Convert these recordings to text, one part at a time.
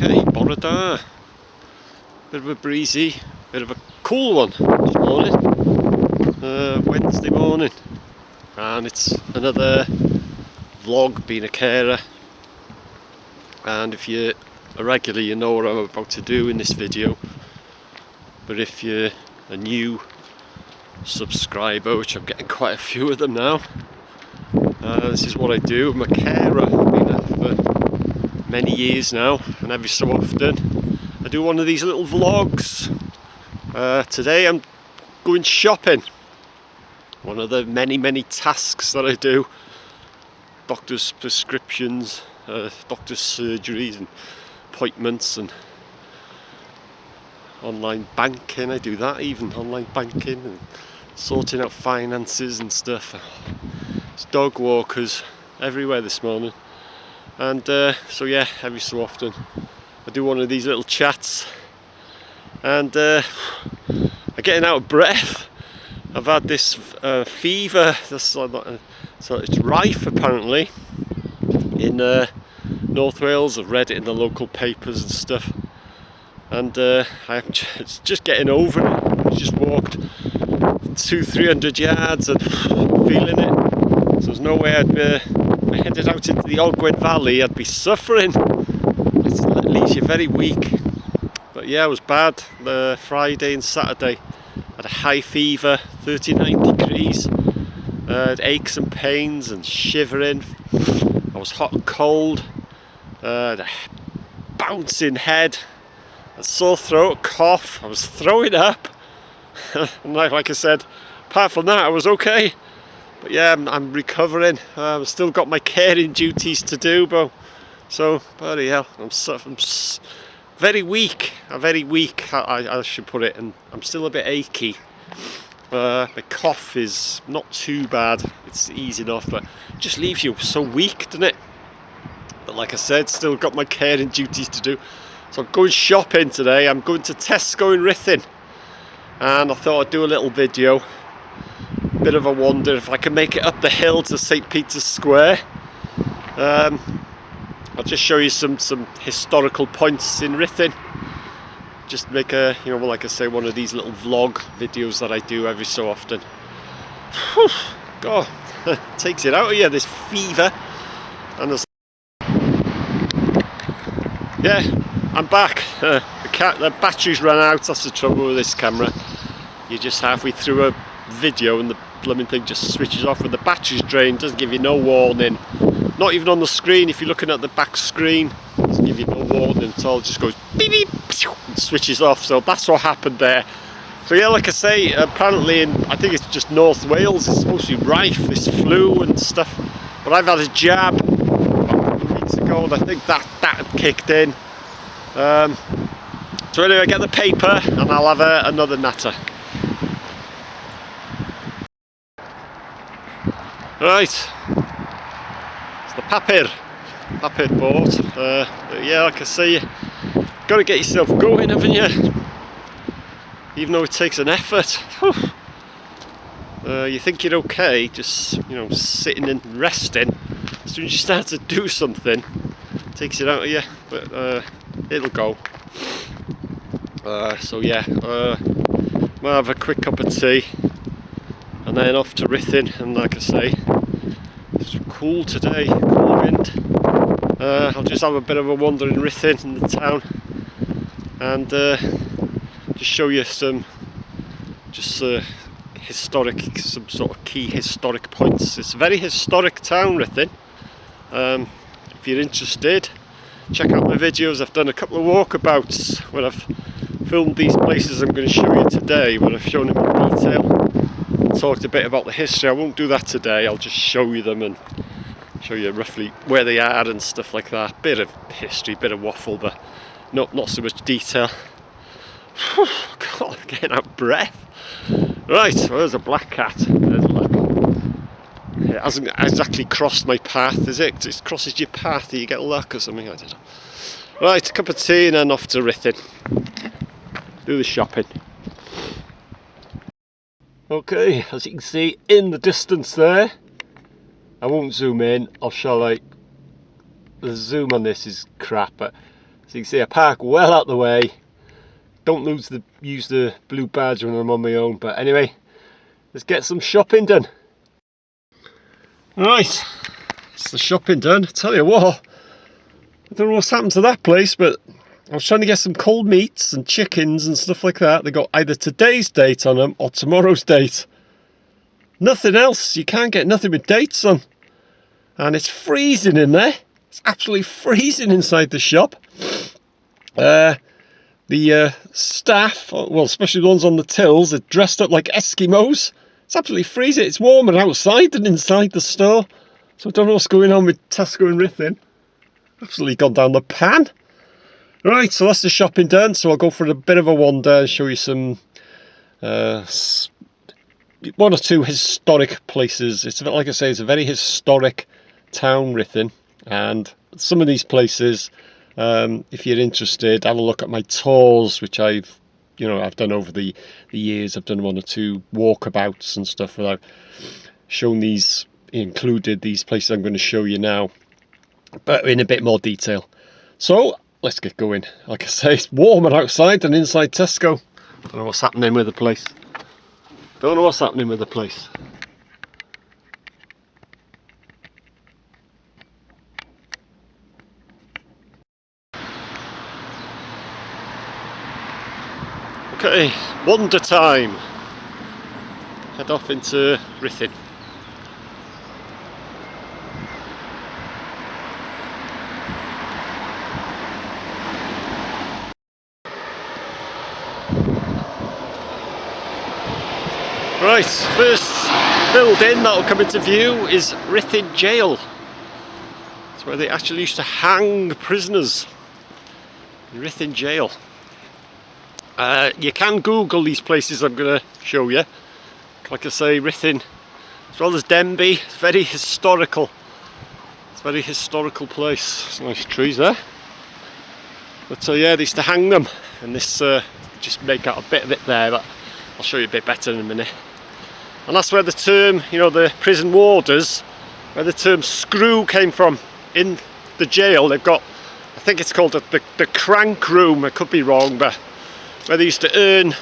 Okay, bore da. Bit of a breezy, bit of a cool one this morning. Wednesday morning, and it's another vlog being a carer. And if you're a regular, you know what I'm about to do in this video. But if you're a new subscriber, which I'm getting quite a few of them now, this is what I do. I'm a carer. I've been at for many years now, and every so often I do one of these little vlogs. Today I'm going shopping. One of the many tasks that I do. Doctor's prescriptions, doctor's surgeries and appointments, and online banking. I do that, even online banking, and sorting out finances and stuff. There's dog walkers everywhere this morning, and so yeah, every so often I do one of these little chats, and I'm getting out of breath. I've had this fever, so it's rife apparently in North Wales. I've read it in the local papers and stuff, and I'm just getting over it. I just walked 200-300 yards and feeling it. So there's no way if I headed out into the Ogwen Valley, I'd be suffering. It leaves you very weak. But yeah, it was bad. The Friday and Saturday, I had a high fever, 39 degrees. Aches and pains and shivering. I was hot and cold. A bouncing head, a sore throat, cough. I was throwing up. And like I said, apart from that, I was okay. But yeah, I'm recovering. I've still got my caring duties to do, but so bloody hell, I'm very weak. I'm very weak. I should put it, and I'm still a bit achy. My cough is not too bad. It's easy enough, but it just leaves you so weak, doesn't it? But like I said, still got my caring duties to do. So I'm going shopping today. I'm going to Tesco in Ruthin, and I thought I'd do a little video. Bit of a wander, if I can make it up the hill to St. Peter's Square. I'll just show you some historical points in Ruthin. Just make a, like I say, one of these little vlog videos that I do every so often. Whew, God, takes it out of you, this fever. And there's... yeah, I'm back. The battery's run out. That's the trouble with this camera. You're just halfway through a video and the blooming thing just switches off when the battery's drained. Doesn't give you no warning. Not even on the screen. If you're looking at the back screen, it doesn't give you no warning at all. It just goes beep beep and switches off. So that's what happened there. So yeah, like I say, apparently I think it's just North Wales, it's supposed to be rife, this flu and stuff. But I've had a jab about a couple of weeks ago, and I think that had kicked in. So anyway, I get the paper and I'll have another natter. Right, it's the papir boat. Yeah, like I say, you've got to get yourself going, haven't you? Even though it takes an effort. You think you're okay, just sitting and resting. As soon as you start to do something, it takes it out of you. But it'll go. So yeah, might have a quick cup of tea, and then off to Ruthin. And like I say, it's cool today, cool wind. I'll just have a bit of a wander in Ruthin, in the town, and just show you some historic, some sort of key historic points. It's a very historic town, Ruthin. If you're interested, check out my videos. I've done a couple of walkabouts where I've filmed these places I'm going to show you today, where I've shown them in detail. Talked a bit about the history. I won't do that today. I'll just show you them and show you roughly where they are and stuff like that. Bit of history, bit of waffle, but not so much detail. God, I'm getting out of breath. Right, well, there's a black cat. There's luck. It hasn't exactly crossed my path, is it? It crosses your path, you get luck or something, I don't know. Right, a cup of tea and then off to Ruthin. Do the shopping. Okay, as you can see in the distance there, I won't zoom in, or shall I? The zoom on this is crap, but So you can see I park well out the way. Don't use the blue badge when I'm on my own. But anyway, let's get some shopping done. Right, it's the shopping done. I tell you what, I don't know what's happened to that place, but I was trying to get some cold meats and chickens and stuff like that. They got either today's date on them or tomorrow's date. Nothing else. You can't get nothing with dates on. And it's freezing in there. It's absolutely freezing inside the shop. The staff, well, especially the ones on the tills, are dressed up like Eskimos. It's absolutely freezing. It's warmer outside than inside the store. So I don't know what's going on with Tesco and Ruthin. Absolutely gone down the pan. Right, so that's the shopping done. So I'll go for a bit of a wander and show you some one or two historic places. It's like I say, it's a very historic town, Ruthin, and some of these places, if you're interested, have a look at my tours, which I've done over the years. I've done one or two walkabouts and stuff where I've shown included these places I'm going to show you now, but in a bit more detail. So let's get going. Like I say, it's warmer outside than inside Tesco. Don't know what's happening with the place. Don't know what's happening with the place. Okay, wander time. Head off into Ruthin. Right, first building that will come into view is Ruthin Gaol. It's where they actually used to hang prisoners. Ruthin Gaol. You can Google these places I'm going to show you. Like I say, Ruthin, as well as Denby, it's very historical. It's a very historical place. There's nice trees there. But yeah, they used to hang them, and this just make out a bit of it there, but I'll show you a bit better in a minute. And that's where the term, the prison warders, where the term screw came from. In the jail, they've got, I think it's called the crank room. I could be wrong, but where they used to earn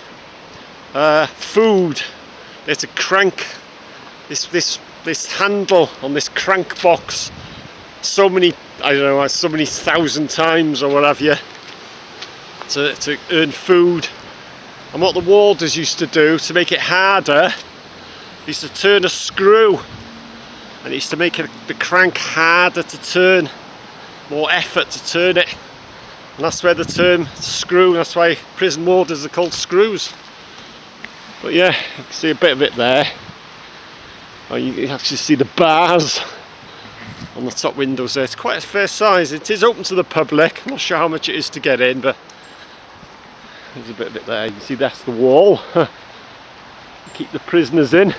food. They had to crank this handle on this crank box so many, I don't know, so many thousand times or what have you, to earn food. And what the warders used to do to make it harder, they used to turn a screw, and it used to make the crank harder to turn, more effort to turn it. And that's where the term screw, that's why prison warders are called screws. But yeah, you can see a bit of it there. You can actually see the bars on the top windows there. It's quite a fair size. It is open to the public. I'm not sure how much it is to get in, but there's a bit of it there. You can see that's the wall. Keep the prisoners in.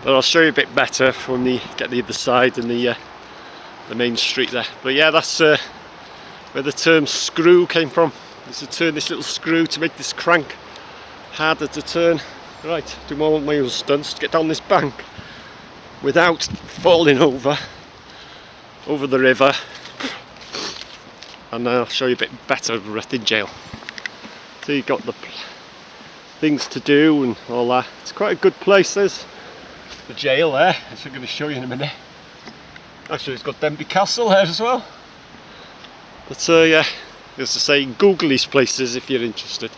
But I'll show you a bit better when we get the other side and the main street there. But yeah, that's where the term screw came from. Used to turn this little screw to make this crank harder to turn. Right, do more my own stunts to get down this bank without falling over the river, and I'll show you a bit better of Ruthin Gaol. So you've got the things to do and all that. It's quite a good place. There's the jail there, as I'm going to show you in a minute. Actually, it's got Denby Castle there as well. But yeah, as I say, Google these places if you're interested.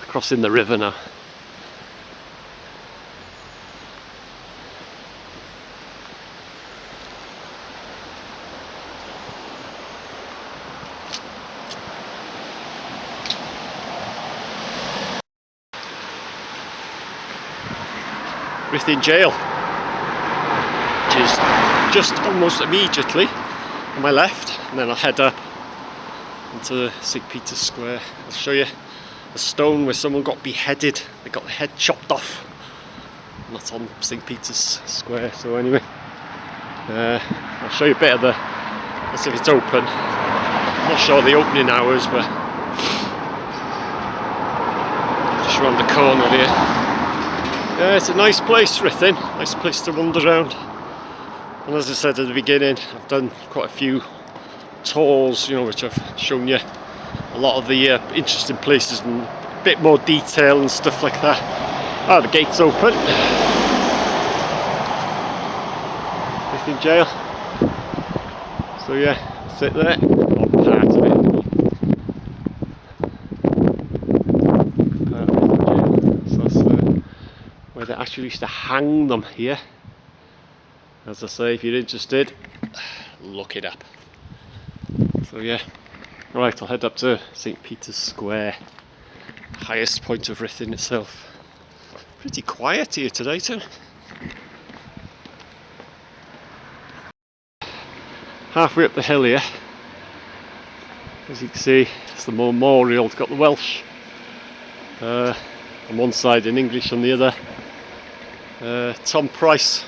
Crossing the river now. Ruthin Gaol, which is just almost immediately on my left, and then I'll head up into St Peter's Square. I'll show you a stone where someone got beheaded. They got the head chopped off, and that's on St Peter's Square. So anyway, I'll show you a bit of let's see if it's open. I'm not sure the opening hours, but just around the corner here. Yeah, it's a nice place, Ruthin. Nice place to wander around. And as I said at the beginning, I've done quite a few tours, you know, which I've shown you a lot of the interesting places and a bit more detail and stuff like that. Ah, the gate's open. Ruthin Gaol. So yeah, sit there, or part of it. Part of Ruthin Gaol. So that's where they actually used to hang them here. As I say, if you're interested, look it up. So yeah, right, I'll head up to St Peter's Square, highest point of Ruthin itself. Pretty quiet here today too. Halfway up the hill here, as you can see, it's the memorial. It's got the Welsh on one side and English on the other. Pryce,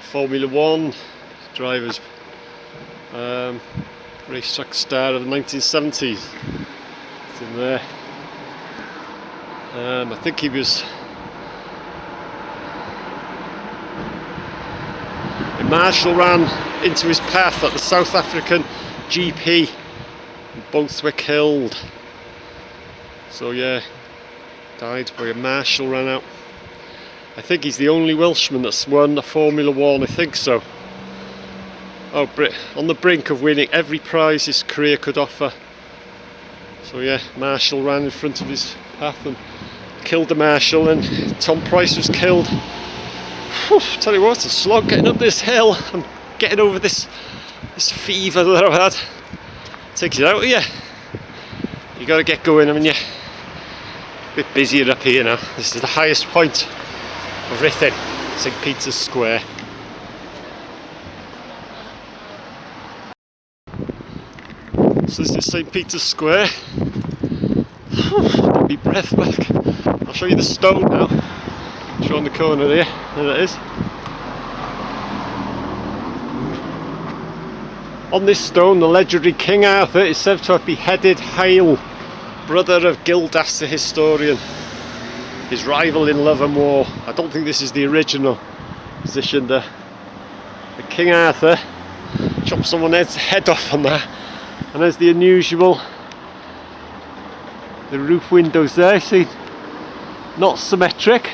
Formula 1 drivers, racetrack star of the 1970s. It's in there. I think he was a marshal ran into his path at the South African GP. Both were killed. So yeah, died by a marshal ran out. I think he's the only Welshman that's won a Formula 1, I think so. Oh, on the brink of winning every prize his career could offer. So yeah, marshal ran in front of his path and killed the marshal, and Pryce was killed. Whew, tell you what, it's a slog getting up this hill. I'm getting over this fever that I've had. Takes it out of you. You got to get going. I mean, you're a bit busier up here now. This is the highest point of Ruthin, St Peter's Square. So this is St Peter's Square. Get me breath back. I'll show you the stone now. It's around the corner there. There it is. On this stone, the legendary King Arthur is said to have beheaded Hale, brother of Gildas the historian, his rival in love and war. I don't think this is the original position. The King Arthur chopped someone's head off on that. And there's the unusual, the roof windows there, see, not symmetric.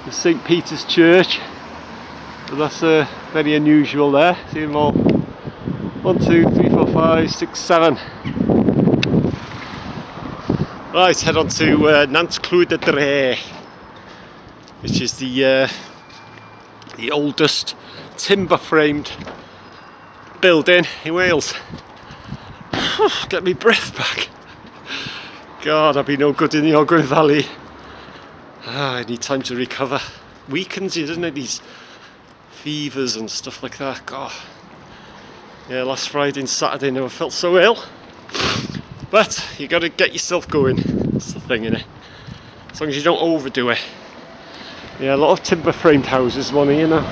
The St Peter's Church, but that's very unusual there. See them all, 1, 2, 3, 4, 5, 6, 7. Right, head on to Nant Clwyd Y Dre, which is the oldest timber framed building in Wales. Get me breath back. God, I've been no good in the Ogwen Valley. I need time to recover. Weakens you, doesn't it? These fevers and stuff like that. God. Yeah, last Friday and Saturday, never felt so ill. But you got to get yourself going. That's the thing, innit? As long as you don't overdo it. Yeah, a lot of timber framed houses, one here now.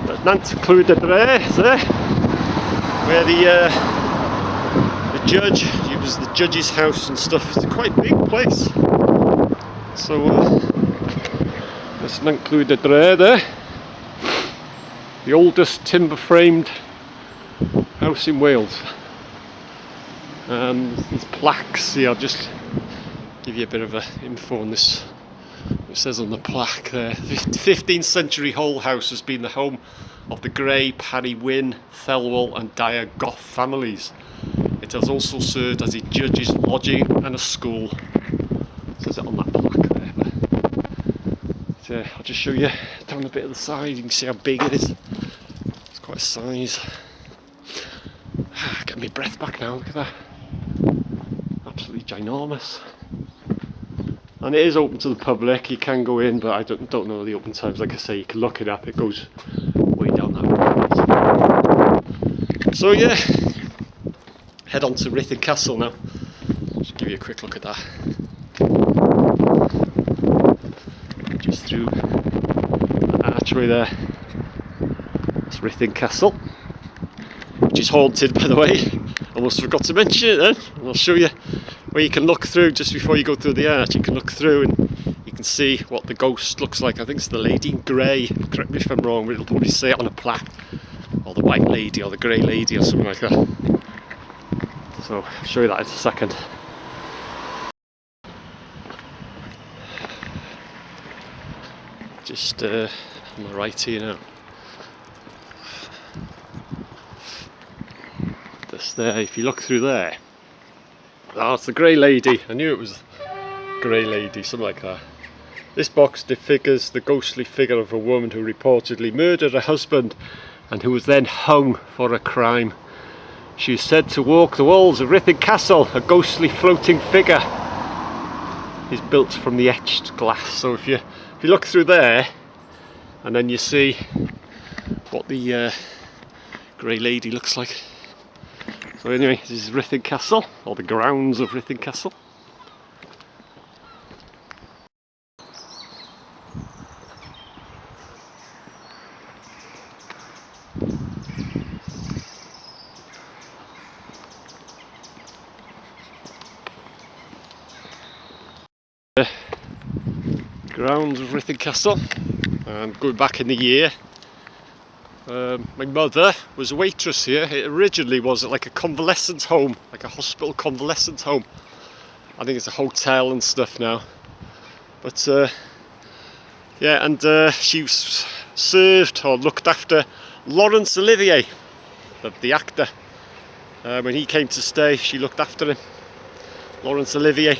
But Nant Clwyd Y Dre, there, where the judge, it was the judge's house and stuff. It's a quite big place. So there's Nant Clwyd Y Dre there, the oldest timber framed house in Wales. And these plaques, see, I'll just give you a bit of info on this. It says on the plaque there, 15th century Hull House has been the home of the Gray, Parry, Wynne, Thelwall and Dyer Goth families. It has also served as a judge's lodging and a school. It says it on that plaque there. But, I'll just show you down a bit of the side, you can see how big it is. It's quite a size. Get my breath back now, look at that. Absolutely ginormous. And it is open to the public, you can go in, but I don't know the open times. Like I say, you can look it up, it goes way down that road. So yeah, head on to Ruthin Castle now. Just give you a quick look at that. Just through the archway there. It's Ruthin Castle, which is haunted, by the way. Almost forgot to mention it then. I'll show you where you can look through just before you go through the arch. You can look through and you can see what the ghost looks like. I think it's the lady in grey. Correct me if I'm wrong, but it'll probably say it on a plaque or the White Lady or the Grey Lady or something like that. So I'll show you that in a second. Just on the right here now. This there, if you look through there. Oh, it's the Grey Lady. I knew it was Grey Lady, something like that. This box depicts the ghostly figure of a woman who reportedly murdered her husband and who was then hung for a crime. She is said to walk the walls of Ruthin Castle. A ghostly floating figure is built from the etched glass. So if you look through there and then you see what the Grey Lady looks like. So anyway, this is Ruthin Castle, or the grounds of Ruthin Castle. Grounds of Ruthin Castle, and going back in the year, my mother was a waitress here. It originally was like a convalescent home, like a hospital convalescent home. I think it's a hotel and stuff now, but yeah, and she served or looked after Laurence Olivier, the actor. When he came to stay, she looked after him, Laurence Olivier.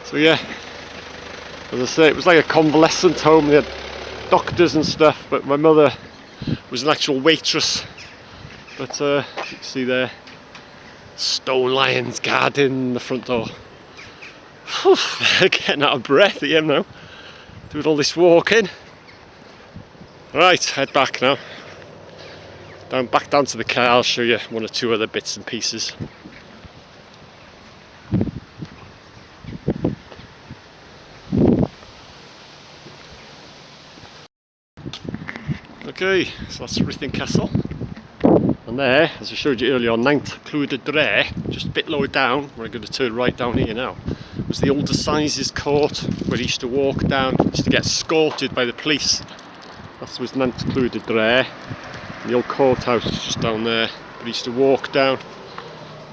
So yeah, as I say, it was like a convalescent home. They had doctors and stuff, but my mother was an actual waitress. But you can see there, stone lions guarding the front door. Whew, getting out of breath here now, doing all this walking. Right, head back now. Back down to the car. I'll show you one or two other bits and pieces. Okay, so that's Ruthin Castle, and there, as I showed you earlier on, Nant Clwyd Y Dre, just a bit lower down, we're going to turn right down here now, was the old Assizes Court, where he used to walk down, used to get escorted by the police. That was Nant Clwyd Y Dre, and the old courthouse is just down there, but he used to walk down,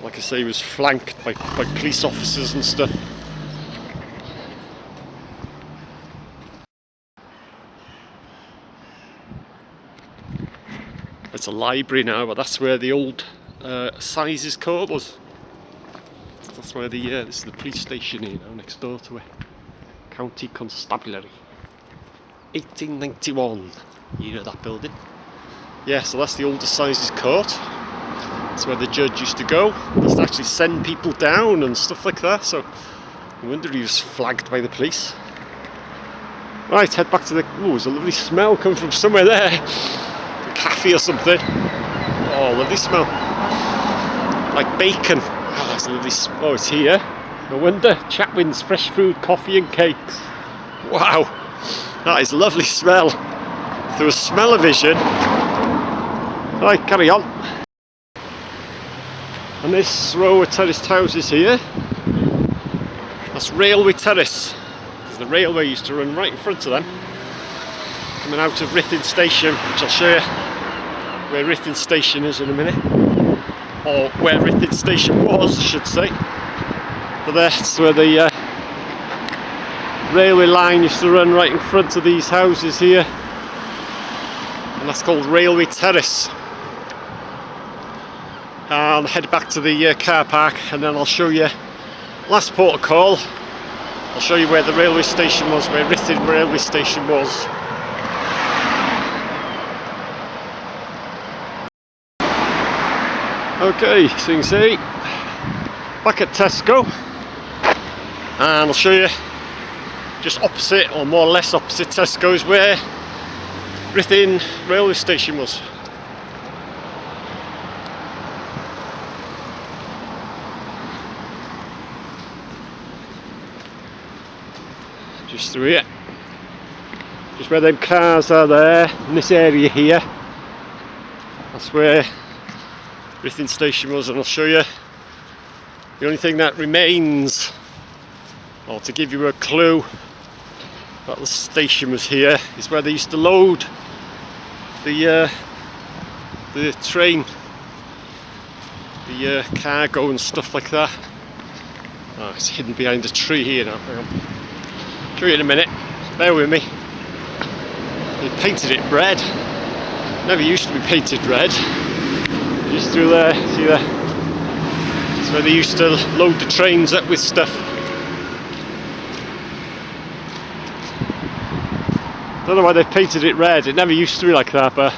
like I say, he was flanked by police officers and stuff. It's a library now, but that's where the old Assizes Court was. That's where the this is the police station here now, next door to it. County Constabulary. 1891. You know that building? Yeah, so that's the old Assizes Court. That's where the judge used to go. He used to actually send people down and stuff like that. So I wonder he was flagged by the police. Right, head back to the. Oh, there's a lovely smell coming from somewhere there. Cafe or something. Oh, lovely smell. Like bacon. Oh, that's a lovely smell. Oh, it's here. No wonder. Chatwin's fresh food, coffee and cakes. Wow. That is a lovely smell. Through a smell-o-vision. Right, carry on. And this row of terraced houses here, that's Railway Terrace. Because the railway used to run right in front of them. Coming out of Ruthin Station, which I'll show you where Ruthin Station is in a minute, or where Ruthin Station was, I should say. But that's where the railway line used to run, right in front of these houses here, and that's called Railway Terrace. I'll head back to the car park, and then I'll show you last port of call. I'll show you where the railway station was, where Ruthin Railway Station was. Okay, so you can see, back at Tesco, and I'll show you just opposite, or more or less opposite Tesco's, where Ruthin Railway Station was. Just through here, just where them cars are there, in this area here, that's where Ruthin Station was, and I'll show you the only thing that remains, or to give you a clue that the station was here, is where they used to load the the train, the cargo and stuff like that. Oh, it's hidden behind a tree here now. Hang on. Show you in a minute. Bear with me. They painted it red. Never used to be painted red. Just through there, see there? That's where they used to load the trains up with stuff. Don't know why they've painted it red. It never used to be like that, but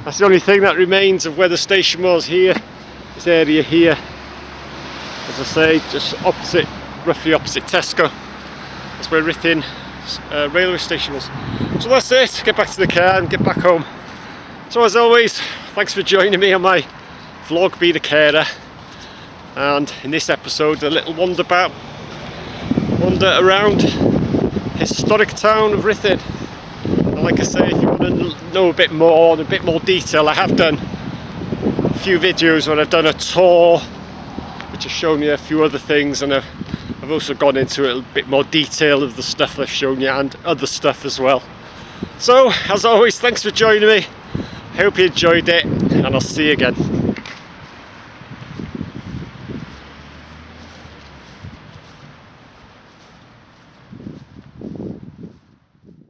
that's the only thing that remains of where the station was here. This area here. As I say, just opposite, roughly opposite Tesco. That's where Ruthin Railway Station was. So that's it. Get back to the car and get back home. So as always, thanks for joining me on my vlog, Be the Carer. And in this episode, a little wander around historic town of Ruthin. And like I say, if you want to know a bit more, in a bit more detail, I have done a few videos where I've done a tour, which has shown you a few other things, and I've also gone into a bit more detail of the stuff I've shown you and other stuff as well. So, as always, thanks for joining me. Hope you enjoyed it, and I'll see you again.